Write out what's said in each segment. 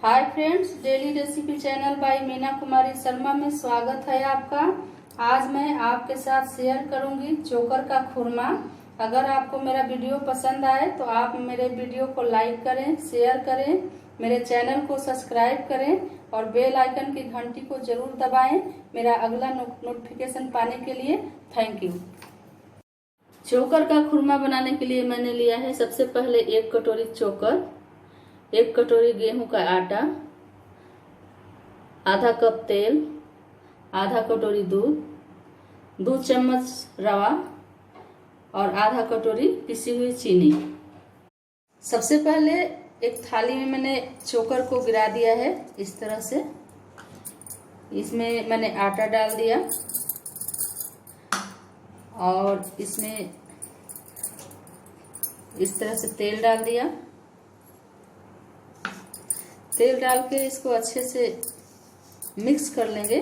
Hi friends, daily recipe channel by Meena Kumari Sharma में स्वागत है आपका। आज मैं आपके साथ शेयर करूंगी चोकर का खुरमा। अगर आपको मेरा वीडियो पसंद आए तो आप मेरे वीडियो को लाइक करें, शेयर करें, मेरे चैनल को सब्सक्राइब करें और बेल आइकन की घंटी को जरूर दबाएं मेरा अगला नोटिफिकेशन पाने के लिए। Thank you. चोकर का खुरमा बनाने के लिए मैंने लिया है सबसे पहले 1 कटोरी चोकर, 1 कटोरी गेहूं का आटा, आधा कप तेल, आधा कटोरी दूध, 2 चम्मच रवा और आधा कटोरी पिसी हुई चीनी। सबसे पहले एक थाली में मैंने चोकर को गिरा दिया है इस तरह से। इसमें मैंने आटा डाल दिया और इसमें इस तरह से तेल डाल दिया। तेल डाल के इसको अच्छे से मिक्स कर लेंगे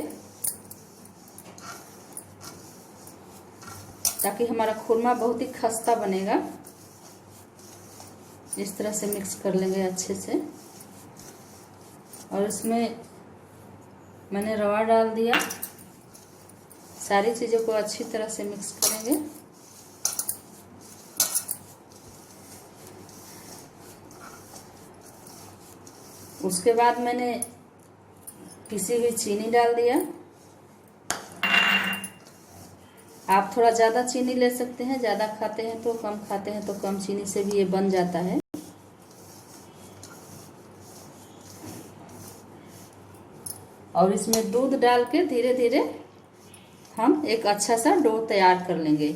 ताकि हमारा खुरमा बहुत ही खस्ता बनेगा। इस तरह से मिक्स कर लेंगे अच्छे से। और इसमें मैंने रवा डाल दिया। सारी चीज़ों को अच्छी तरह से मिक्स करेंगे। उसके बाद मैंने पिसी हुई चीनी डाल दिया। आप थोड़ा ज़्यादा चीनी ले सकते हैं, ज़्यादा खाते हैं तो कम, खाते हैं तो कम चीनी से भी ये बन जाता है। और इसमें दूध डाल के धीरे धीरे हम एक अच्छा सा डो तैयार कर लेंगे।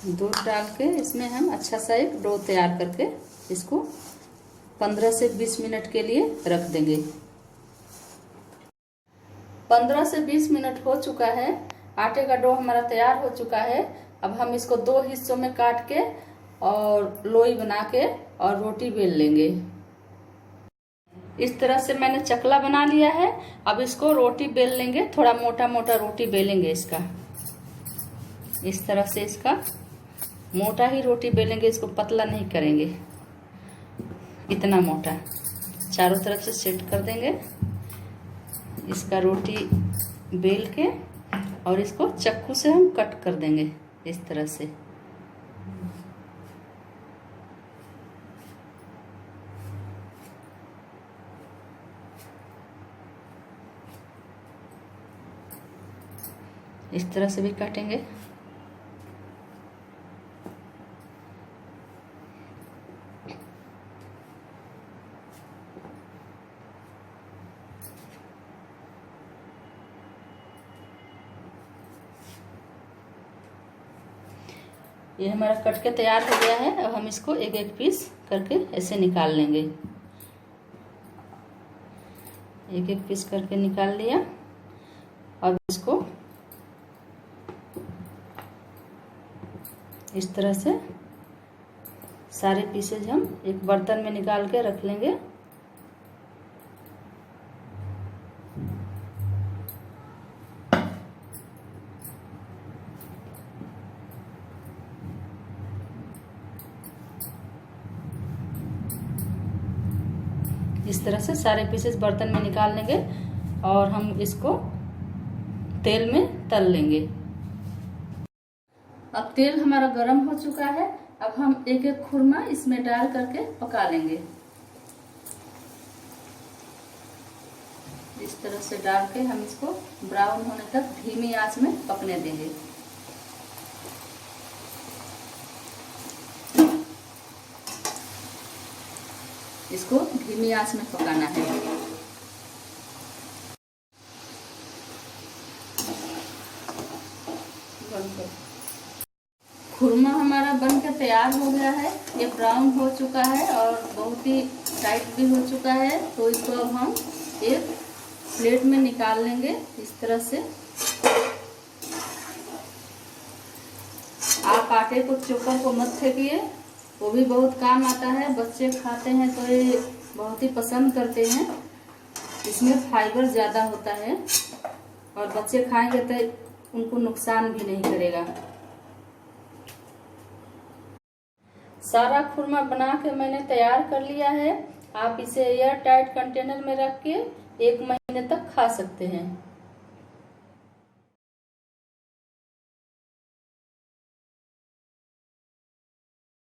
दूध डाल के इसमें हम अच्छा सा एक डो तैयार करके इसको 15 से 20 मिनट के लिए रख देंगे। 15 से 20 मिनट हो चुका है। आटे का डो हमारा तैयार हो चुका है। अब हम इसको 2 हिस्सों में काट के और लोई बना के और रोटी बेल लेंगे। इस तरह से मैंने चकला बना लिया है। अब इसको रोटी बेल लेंगे। थोड़ा मोटा मोटा रोटी बेलेंगे इसका। इस तरह से इसका मोटा ही रोटी बेलेंगे, इसको पतला नहीं करेंगे। इतना मोटा चारों तरफ से सेट कर देंगे। इसका रोटी बेल के और इसको चाकू से हम कट कर देंगे इस तरह से। इस तरह से भी काटेंगे। ये हमारा कट के तैयार हो गया है। अब हम इसको एक एक पीस करके ऐसे निकाल लेंगे। एक एक पीस करके निकाल लिया। अब इसको इस तरह से सारे पीसेज हम एक बर्तन में निकाल के रख लेंगे। इस तरह से सारे पीसेस बर्तन में निकाल लेंगे और हम इसको तेल में तल लेंगे। अब तेल हमारा गर्म हो चुका है। अब हम एक एक खुरमा इसमें डाल करके पका लेंगे। इस तरह से डाल के हम इसको ब्राउन होने तक धीमी आंच में पकने देंगे। इसको धीमी आंच में पकाना है। खुरमा हमारा बनकर तैयार हो गया है। ये ब्राउन हो चुका है और बहुत ही टाइट भी हो चुका है। तो इसको अब हम एक प्लेट में निकाल लेंगे इस तरह से। आप आटे को चोकर को मत फेंकिए, वो भी बहुत काम आता है। बच्चे खाते हैं तो ये बहुत ही पसंद करते हैं। इसमें फाइबर ज़्यादा होता है और बच्चे खाएंगे तो उनको नुकसान भी नहीं करेगा। सारा खुरमा बना के मैंने तैयार कर लिया है। आप इसे एयर टाइट कंटेनर में रख के 1 महीने तक खा सकते हैं।